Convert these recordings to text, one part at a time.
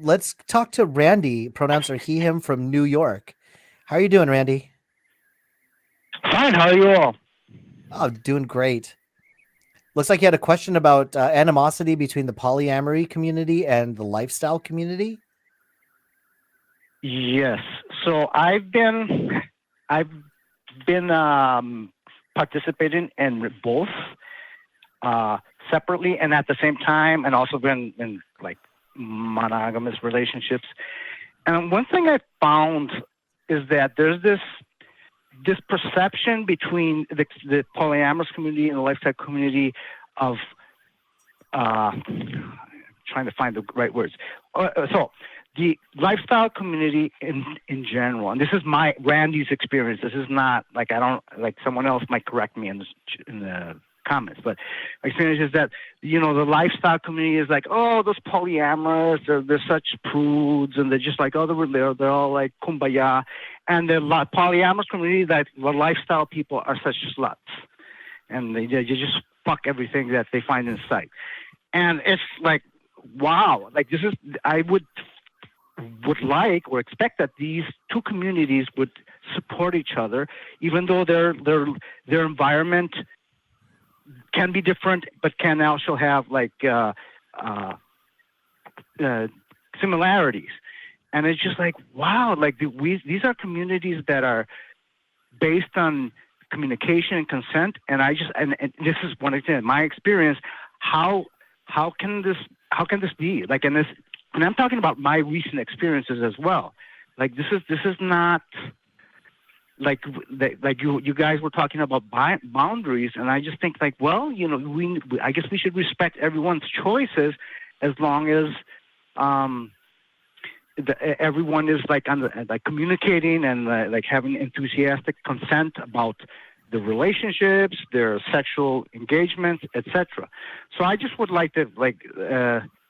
Let's talk to Randy. Pronouns are he, him from New York. How are you doing, Randy? Fine. How are you all? Oh, doing great. Looks like you had a question about animosity between the polyamory community and the lifestyle community. Yes. So I've been participating in both uh, separately and at the same time, and also been in like monogamous relationships. And one thing I found is that there's this perception between the polyamorous community and the lifestyle community of trying to find the right words. So the lifestyle community in general, and this is my Randy's experience. This is not like I don't like someone else might correct me in the comments, but my experience is that the lifestyle community is like, oh, those polyamorous, they're such prudes, and they're just like, oh, they're all like kumbaya, and the polyamorous community, that the lifestyle people are such sluts, and they just fuck everything that they find in sight. And it's like, wow, like this is I would like or expect that these two communities would support each other, even though their environment can be different, but can also have like similarities. And it's just like, wow, like these are communities that are based on communication and consent. And and this is one example, my experience. How can this be like in this? And I'm talking about my recent experiences as well. Like this is not like you guys were talking about boundaries, and I just think like, well, I guess we should respect everyone's choices as long as everyone is like like communicating and like having enthusiastic consent about the relationships, their sexual engagements, etc. So I just would like to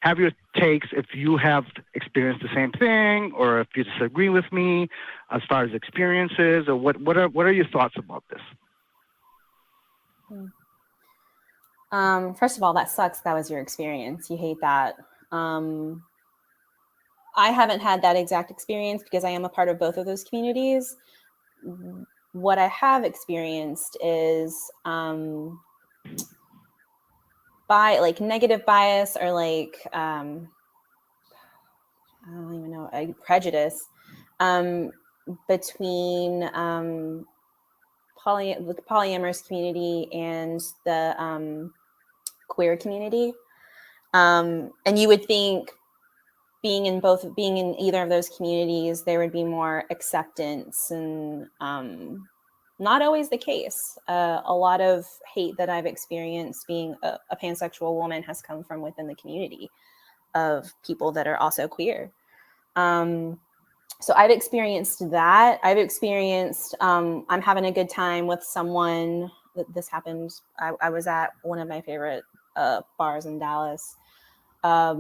have your takes if you have experienced the same thing, or if you disagree with me as far as experiences, or what are your thoughts about this? First of all, that sucks. That was your experience. You hate that. I haven't had that exact experience because I am a part of both of those communities. What I have experienced is by like negative bias or like I don't even know, prejudice between the polyamorous community and the queer community. And you would think being in either of those communities, there would be more acceptance, and not always the case. A lot of hate that I've experienced being a pansexual woman has come from within the community of people that are also queer. So I've experienced that. I've experienced I'm having a good time with someone. This happened. I was at one of my favorite bars in Dallas. A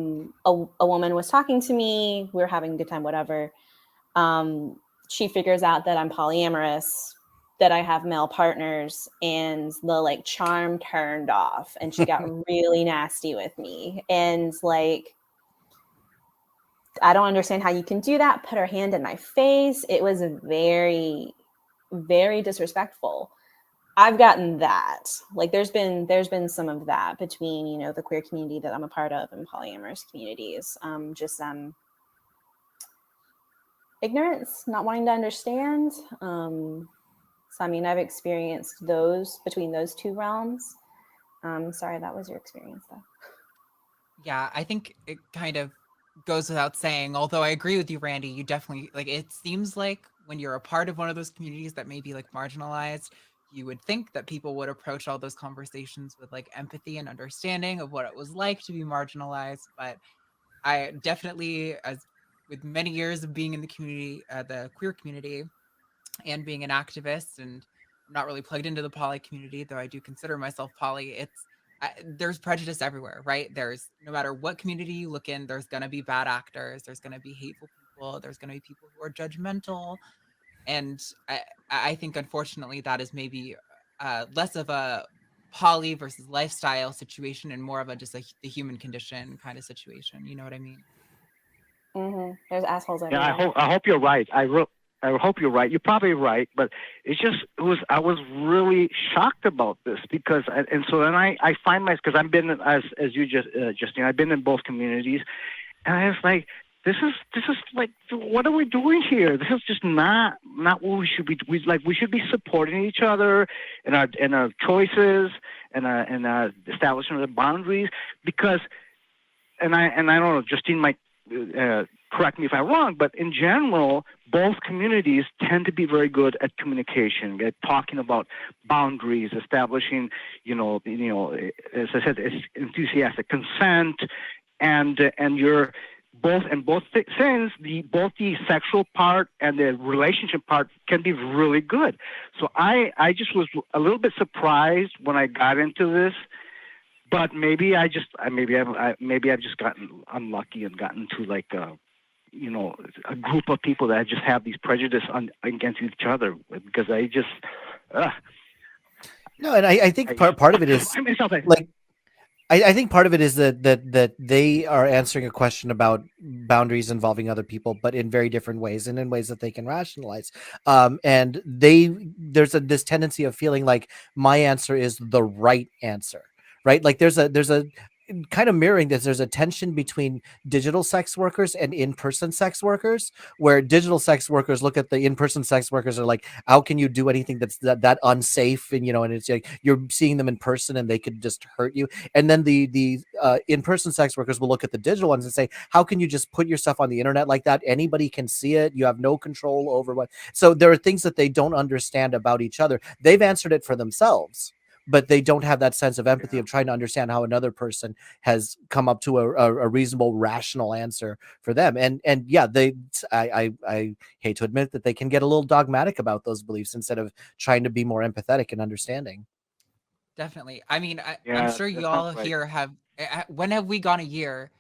woman was talking to me. We were having a good time, whatever. She figures out that I'm polyamorous, that I have male partners, and the like charm turned off, and she got really nasty with me. And like, I don't understand how you can do that. Put her hand in my face. It was very, very disrespectful. I've gotten that. Like there's been some of that between, the queer community that I'm a part of and polyamorous communities. Just ignorance, not wanting to understand. So I mean, I've experienced those between those two realms. Sorry, that was your experience though. Yeah, I think it kind of goes without saying, although I agree with you, Randy, you definitely like it seems like when you're a part of one of those communities that may be like marginalized, you would think that people would approach all those conversations with like empathy and understanding of what it was like to be marginalized. But I definitely, as with many years of being in the community, the queer community, and being an activist, and I'm not really plugged into the poly community, though I do consider myself poly. There's prejudice everywhere, right? There's no matter what community you look in, there's going to be bad actors, there's going to be hateful people, there's going to be people who are judgmental, and I think unfortunately that is maybe less of a poly versus lifestyle situation and more of a just the human condition kind of situation. You know what I mean? There's assholes Yeah, everywhere. I hope you're right. I hope you're right. You're probably right, but I was really shocked about this because and so then I find myself, because I've been, as you Justine, I've been in both communities, and I was like, this is like, what are we doing here? This is just not what we should be. We should be supporting each other in our choices and our establishment of boundaries, because and I don't know, Justine might correct me if I'm wrong, but in general, both communities tend to be very good at communication, at talking about boundaries, establishing, as I said, enthusiastic consent, and you're both things, both the sexual part and the relationship part can be really good. So I just was a little bit surprised when I got into this. But maybe I've just gotten unlucky and gotten to like a group of people that just have these prejudice against each other, because I just No, and I think part of it is like I think part of it is that they are answering a question about boundaries involving other people, but in very different ways and in ways that they can rationalize. And there's this tendency of feeling like my answer is the right answer, right? Like there's a kind of mirroring this. There's a tension between digital sex workers and in-person sex workers, where digital sex workers look at the in-person sex workers are like, how can you do anything that's that unsafe? And and it's like you're seeing them in person and they could just hurt you. And then the in-person sex workers will look at the digital ones and say, how can you just put your stuff on the internet like that? Anybody can see it. You have no control over what. So there are things that they don't understand about each other. They've answered it for themselves, but they don't have that sense of empathy of trying to understand how another person has come up to a reasonable, rational answer for them. And yeah, I hate to admit that they can get a little dogmatic about those beliefs instead of trying to be more empathetic and understanding. Definitely. I mean, I'm Yeah, sure that you all sounds right. here have. When have we gone a year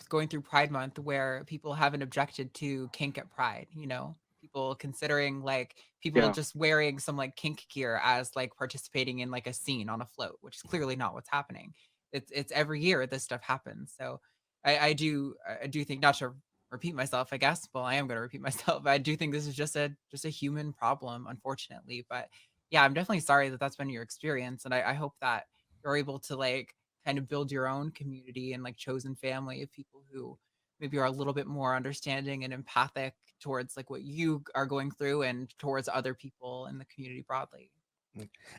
going through Pride Month where people haven't objected to kink at Pride? People considering like people Yeah. just wearing some like kink gear as like participating in like a scene on a float, which is clearly not what's happening. It's every year this stuff happens. So I do think, not to repeat myself, I guess. Well, I am going to repeat myself. I do think this is just a human problem, unfortunately. But yeah, I'm definitely sorry that that's been your experience, and I hope that you're able to like kind of build your own community and like chosen family of people who maybe are a little bit more understanding and empathic towards like what you are going through and towards other people in the community broadly.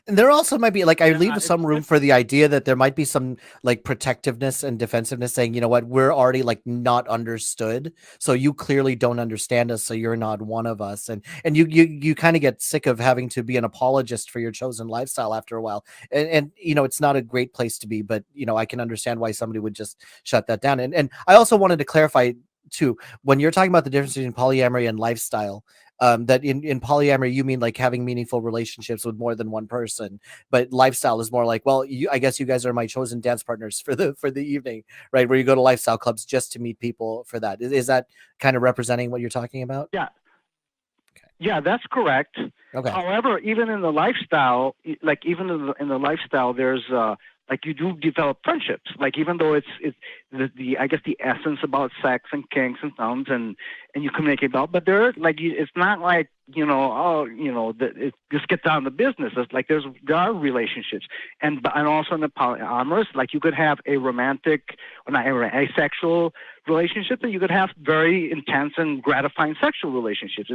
And there also might be like I Yeah, leave some room for the idea that there might be some like protectiveness and defensiveness, saying, you know what, we're already like not understood, so you clearly don't understand us, so you're not one of us, and you kind of get sick of having to be an apologist for your chosen lifestyle after a while, and it's not a great place to be, but I can understand why somebody would just shut that down. And I also wanted to clarify too, when you're talking about the difference between polyamory and lifestyle, that in polyamory you mean like having meaningful relationships with more than one person, but lifestyle is more like, well, I guess you guys are my chosen dance partners for the evening, right? Where you go to lifestyle clubs just to meet people for that. Is that kind of representing what you're talking about? Yeah. Yeah, that's correct. Okay. However, even in the lifestyle, in the lifestyle, there's like you do develop friendships. Like even though it's the I guess the essence about sex and kinks and thumbs and you communicate about, but there like it's not like just get down to business. It's like there are relationships, and also in the polyamorous, like you could have a romantic or not a sexual relationship, and you could have very intense and gratifying sexual relationships.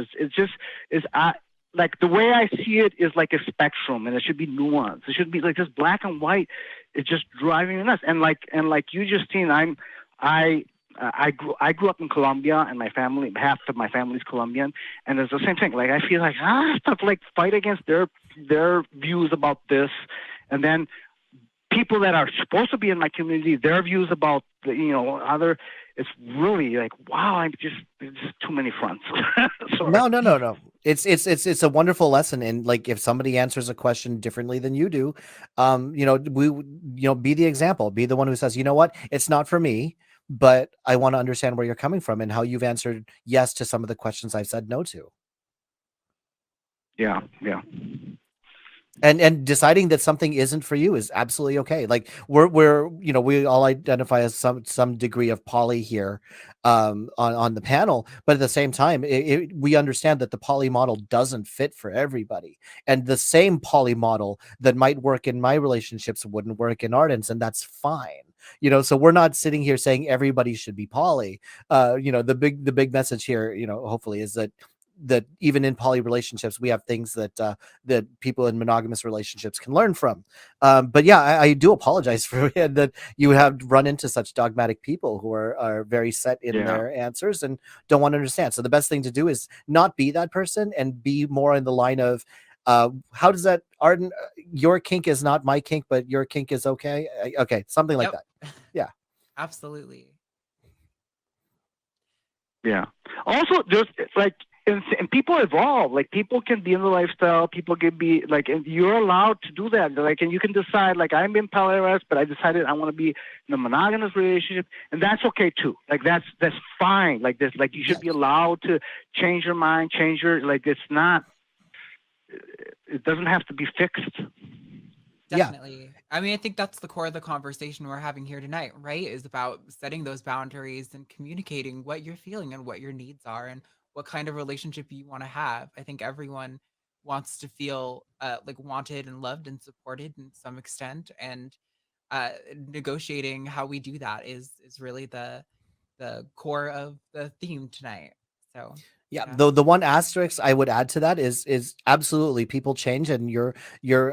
Like the way I see it is like a spectrum, and it should be nuanced. It should be like just black and white. It's just driving me nuts. And like you, Justine, I grew up in Colombia, and my family, half of my family's Colombian, and it's the same thing. Like I feel like I have to like fight against their views about this, and then people that are supposed to be in my community, their views about other. It's really like, wow, there's just too many fronts. No. It's a wonderful lesson. And like, if somebody answers a question differently than you do, be the example, be the one who says, you know what, it's not for me, but I want to understand where you're coming from and how you've answered yes to some of the questions I've said no to. Yeah. and deciding that something isn't for you is absolutely okay. Like we're we all identify as some degree of poly here on the panel, but at the same time we understand that the poly model doesn't fit for everybody, and the same poly model that might work in my relationships wouldn't work in Arden's, and that's fine. So we're not sitting here saying everybody should be poly. The big message here, hopefully, is that even in poly relationships, we have things that people in monogamous relationships can learn from. But yeah, I do apologize for that you have run into such dogmatic people who are very set in their answers and don't want to understand. So the best thing to do is not be that person and be more in the line of, how does that, Arden, your kink is not my kink, but your kink is okay. Okay. Something like that. Yeah. Absolutely. Yeah. Also, there's like, and people evolve. Like, people can be in the lifestyle. People can be like, and you're allowed to do that. Like, and you can decide. Like, I'm in polyamorous, but I decided I want to be in a monogamous relationship, and that's okay too. Like, that's fine. Like this, like you should be allowed to change your mind, change your like. It's not. It doesn't have to be fixed. Definitely. Yeah. I mean, I think that's the core of the conversation we're having here tonight, right? Is about setting those boundaries and communicating what you're feeling and what your needs are and what kind of relationship you want to have. I think everyone wants to feel like wanted and loved and supported in some extent, and negotiating how we do that is really the core of the theme tonight. So yeah, the one asterisk I would add to that is absolutely people change, and your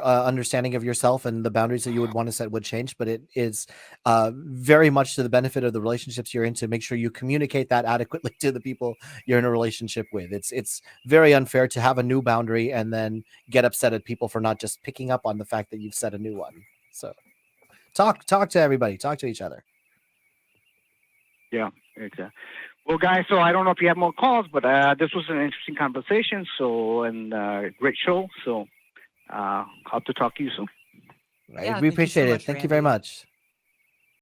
understanding of yourself and the boundaries that you would want to set would change, but it is very much to the benefit of the relationships you're in to make sure you communicate that adequately to the people you're in a relationship with. It's very unfair to have a new boundary and then get upset at people for not just picking up on the fact that you've set a new one. So talk to everybody, talk to each other. Yeah, exactly. Well, guys, so I don't know if you have more calls, but this was an interesting conversation. So, and great show. So, hope to talk to you soon. Right. Yeah, we appreciate it. Thank you very much.